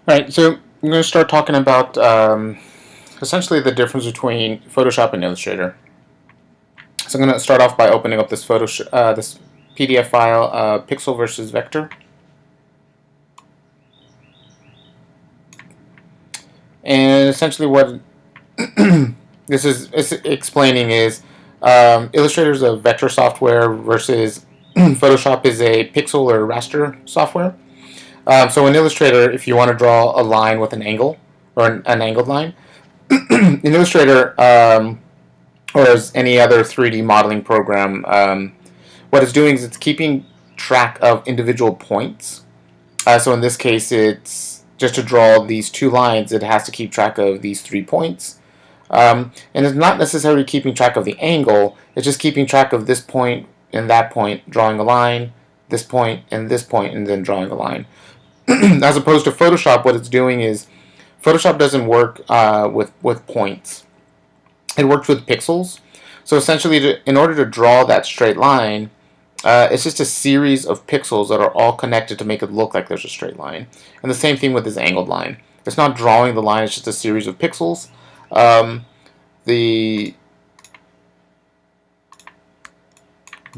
All right, so I'm going to start talking about essentially the difference between Photoshop and Illustrator. So I'm going to start off by opening up this this PDF file, pixel versus vector, and essentially what this is explaining is Illustrator is a vector software versus Photoshop is a pixel or raster software. So in Illustrator, if you want to draw a line with an angle or an angled line, in Illustrator, or as any other 3D modeling program, what it's doing is it's keeping track of individual points. So in this case, it's just to draw these two lines, it has to keep track of these 3 points. And it's not necessarily keeping track of the angle, it's just keeping track of this point and that point, drawing a line, this point, and then drawing a line. As opposed to Photoshop, what it's doing is Photoshop doesn't work with points. It works with pixels. So essentially, in order to draw that straight line, it's just a series of pixels that are all connected to make it look like there's a straight line. And the same thing with this angled line. It's not drawing the line, it's just a series of pixels. The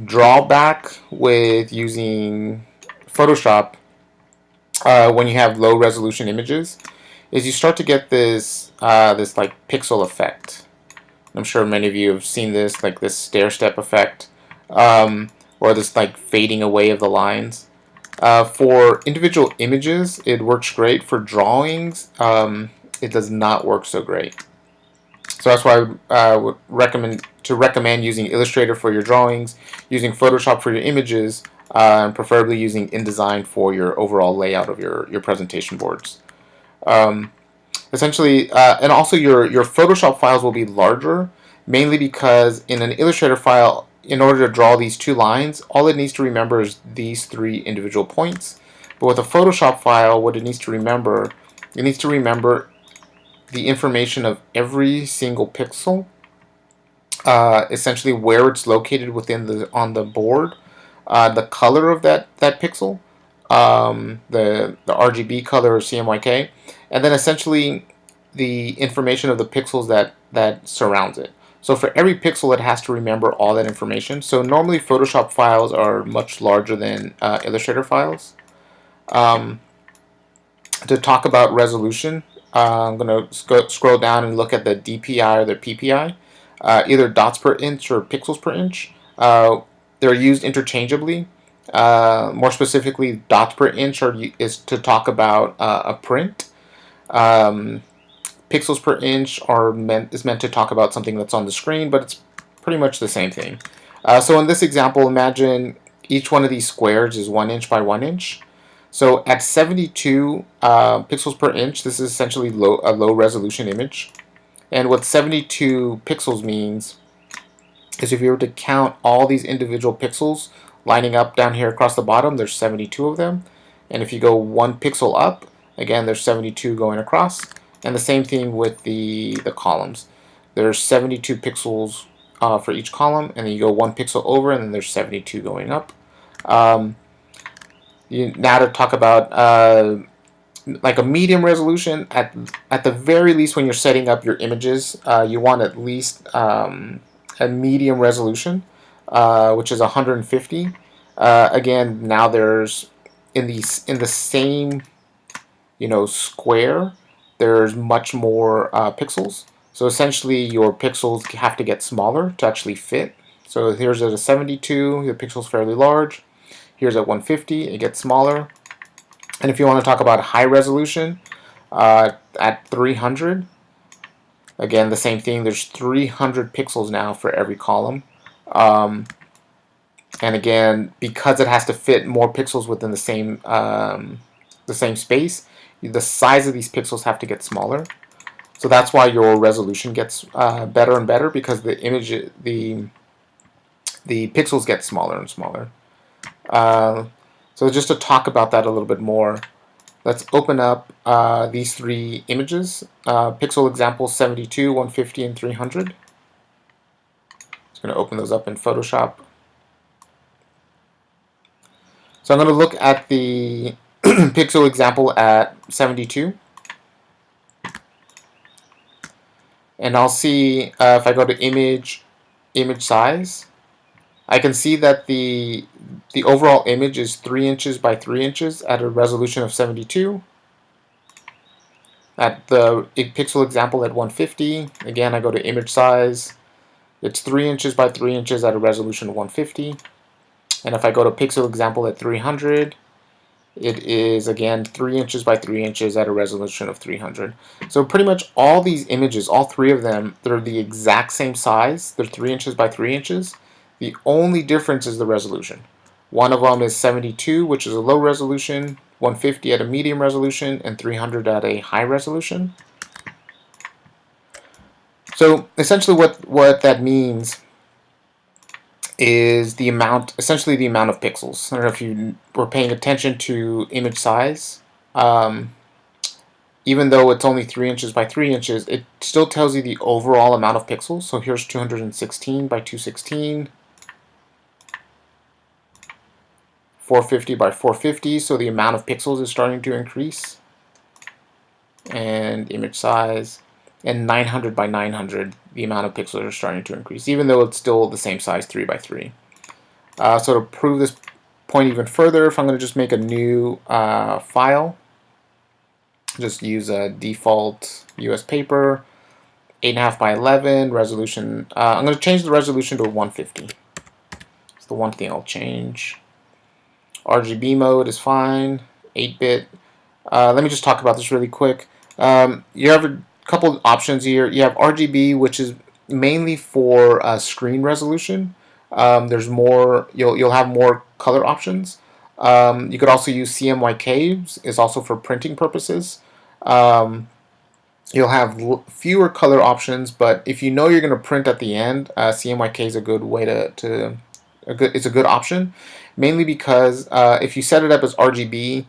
drawback with using Photoshop when you have low resolution images is you start to get this this like pixel effect. I'm sure many of you have seen this, like this stair step effect, or this like fading away of the lines. For individual images, it works great. For drawings, it does not work so great. So that's why I would recommend using Illustrator for your drawings, using Photoshop for your images, and preferably using InDesign for your overall layout of your presentation boards. Essentially, and also your Photoshop files will be larger, mainly because in an Illustrator file, in order to draw these two lines, all it needs to remember is these 3 individual points. But with a Photoshop file, what it needs to remember the information of every single pixel, essentially where it's located within on the board, the color of that pixel, the RGB color or CMYK, and then essentially the information of the pixels that surrounds it. So for every pixel, it has to remember all that information. So normally Photoshop files are much larger than Illustrator files. To talk about resolution, I'm going to scroll down and look at the DPI or the PPI, either dots per inch or pixels per inch. They're used interchangeably. More specifically, dots per inch is to talk about a print. Pixels per inch is meant to talk about something that's on the screen, but it's pretty much the same thing. So in this example, imagine each one of these squares is 1 inch by 1 inch. So at 72 pixels per inch, this is essentially a low resolution image. And what 72 pixels means is if you were to count all these individual pixels lining up down here across the bottom, there's 72 of them. And if you go 1 pixel up, again, there's 72 going across. And the same thing with the columns. There's 72 pixels for each column, and then you go 1 pixel over, and then there's 72 going up. Now to talk about like a medium resolution, at the very least when you're setting up your images, you want at least a medium resolution, which is 150. Again, now there's in the same square, there's much more pixels. So essentially your pixels have to get smaller to actually fit. So here's at a 72, the pixel's fairly large. Here's at 150, it gets smaller. And if you want to talk about high resolution, at 300, again the same thing, there's 300 pixels now for every column. And again, because it has to fit more pixels within the same space, the size of these pixels have to get smaller. So that's why your resolution gets better and better, because the pixels get smaller and smaller. So just to talk about that a little bit more, let's open up these 3 images. Pixel example 72, 150, and 300. Just going to open those up in Photoshop. So I'm going to look at the pixel example at 72. and I'll see if I go to image size, I can see that the overall image is 3 inches by 3 inches at a resolution of 72. At the pixel example at 150, again I go to image size, it's 3 inches by 3 inches at a resolution of 150. And if I go to pixel example at 300, it is again 3 inches by 3 inches at a resolution of 300. So pretty much all these images, all three of them, they're the exact same size. They're 3 inches by 3 inches. The only difference is the resolution. One of them is 72, which is a low resolution, 150 at a medium resolution, and 300 at a high resolution. So essentially what that means is the amount, essentially the amount of pixels. I don't know if you were paying attention to image size. Even though it's only 3 inches by 3 inches, it still tells you the overall amount of pixels. So here's 216 by 216, 450 by 450, so the amount of pixels is starting to increase. And image size, and 900 by 900, the amount of pixels are starting to increase, even though it's still the same size, 3 by 3. So to prove this point even further, if I'm going to just make a new file, just use a default US paper, 8.5 by 11, resolution. I'm going to change the resolution to 150. It's the one thing I'll change. RGB mode is fine, 8-bit. Let me just talk about this really quick. You have a couple of options here. You have RGB, which is mainly for screen resolution. There's more. You'll have more color options. You could also use CMYK. Is also for printing purposes. You'll have fewer color options, but if you know you're going to print at the end, CMYK is a good way it's a good option, mainly because if you set it up as RGB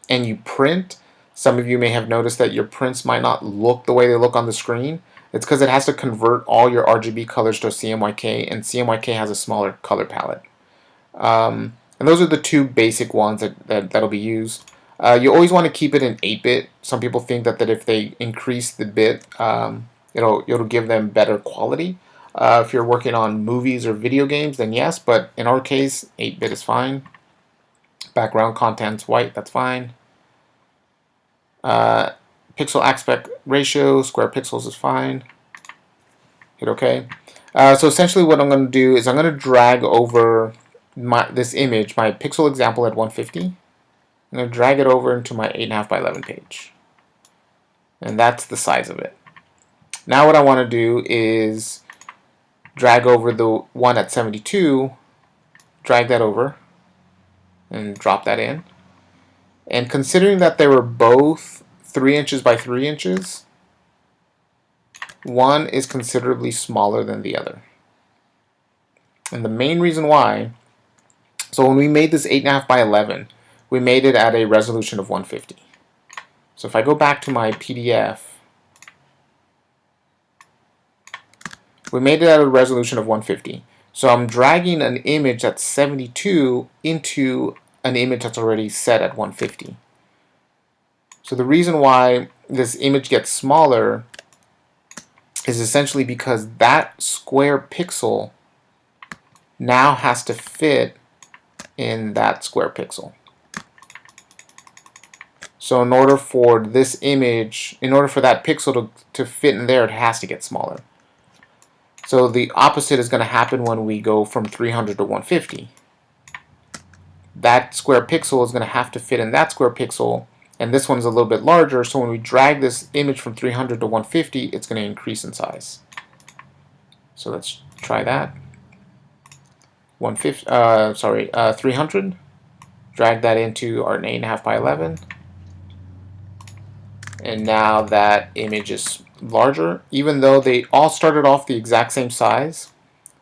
and you print, some of you may have noticed that your prints might not look the way they look on the screen. It's because it has to convert all your RGB colors to CMYK, and CMYK has a smaller color palette. And those are the two basic ones that'll be used. You always want to keep it in 8-bit. Some people think that if they increase the bit, it'll give them better quality. If you're working on movies or video games, then yes, but in our case, 8-bit is fine. Background content's white, that's fine. Pixel aspect ratio, square pixels is fine. Hit OK. So essentially what I'm going to do is I'm going to drag over this image, my pixel example at 150. I'm going to drag it over into my 8.5 by 11 page. And that's the size of it. Now what I want to do is drag over the one at 72, drag that over, and drop that in. And considering that they were both 3 inches by 3 inches, one is considerably smaller than the other. And the main reason why, so when we made this 8.5 by 11, we made it at a resolution of 150. So if I go back to my PDF, we made it at a resolution of 150. So I'm dragging an image that's 72 into an image that's already set at 150. So the reason why this image gets smaller is essentially because that square pixel now has to fit in that square pixel. So in order for this image, in order for that pixel to fit in there, it has to get smaller. So the opposite is going to happen when we go from 300 to 150. That square pixel is going to have to fit in that square pixel, and this one's a little bit larger, so when we drag this image from 300 to 150, it's going to increase in size. So let's try that. 300. Drag that into our 8.5 by 11. And now that image is larger, even though they all started off the exact same size,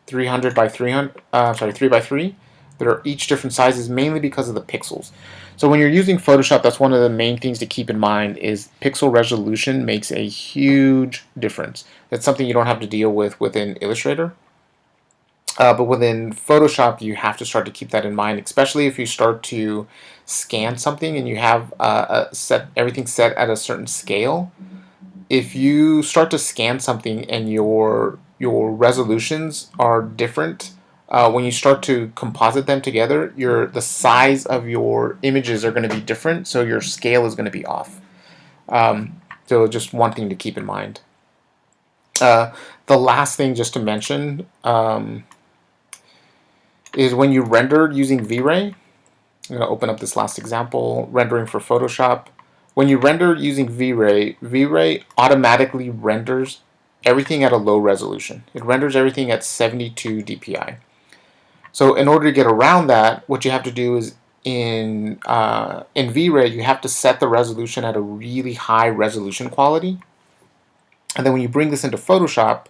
300 by 300, 3 by 3. They're each different sizes, mainly because of the pixels. So when you're using Photoshop, that's one of the main things to keep in mind is pixel resolution makes a huge difference. That's something you don't have to deal with within Illustrator. But within Photoshop, you have to start to keep that in mind, especially if you start to scan something and you have everything set at a certain scale. if you start to scan something and your resolutions are different, when you start to composite them together, the size of your images are going to be different, so your scale is going to be off. So just one thing to keep in mind. Uh, the last thing just to mention is when you render using V-Ray. I'm going to open up this last example, rendering for Photoshop. When you render using V-Ray, V-Ray automatically renders everything at a low resolution. It renders everything at 72 dpi. So in order to get around that, what you have to do is in V-Ray, you have to set the resolution at a really high resolution quality. And then when you bring this into Photoshop,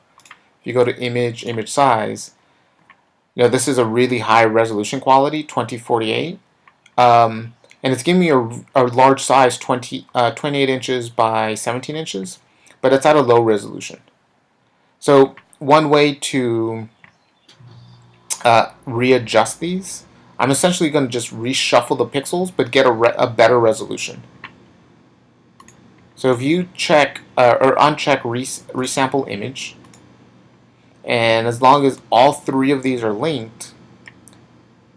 if you go to image, image size, this is a really high resolution quality, 2048. And it's giving me a large size, 28 inches by 17 inches, but it's at a low resolution. So one way to readjust these, I'm essentially going to just reshuffle the pixels, but get a better resolution. So if you check or uncheck resample image, and as long as all three of these are linked,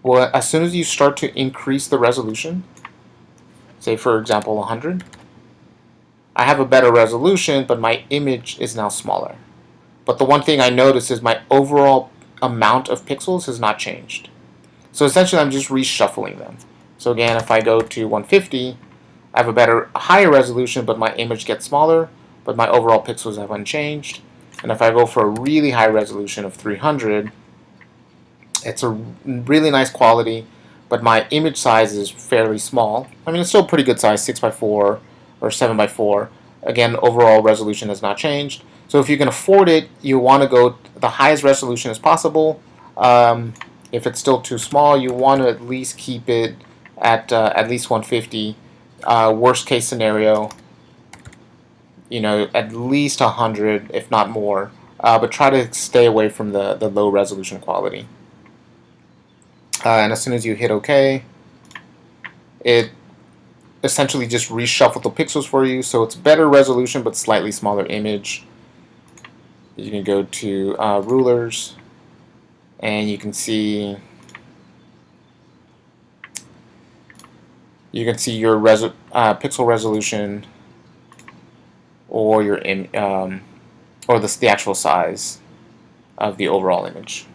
well, as soon as you start to increase the resolution, say for example 100, I have a better resolution, but my image is now smaller. But the one thing I notice is my overall amount of pixels has not changed. So essentially I'm just reshuffling them. So again, if I go to 150, I have a higher resolution, but my image gets smaller, but my overall pixels have unchanged. And if I go for a really high resolution of 300, it's a really nice quality, but my image size is fairly small. I mean, it's still pretty good size, 6x4 or 7x4. Again, overall resolution has not changed. So if you can afford it, you want to go the highest resolution as possible. If it's still too small, you want to at least keep it at least 150. Worst case scenario, at least 100, if not more. But try to stay away from the low resolution quality. And as soon as you hit OK, it essentially just reshuffled the pixels for you, so it's better resolution but slightly smaller image. You can go to rulers, and you can see your pixel resolution or your the actual size of the overall image.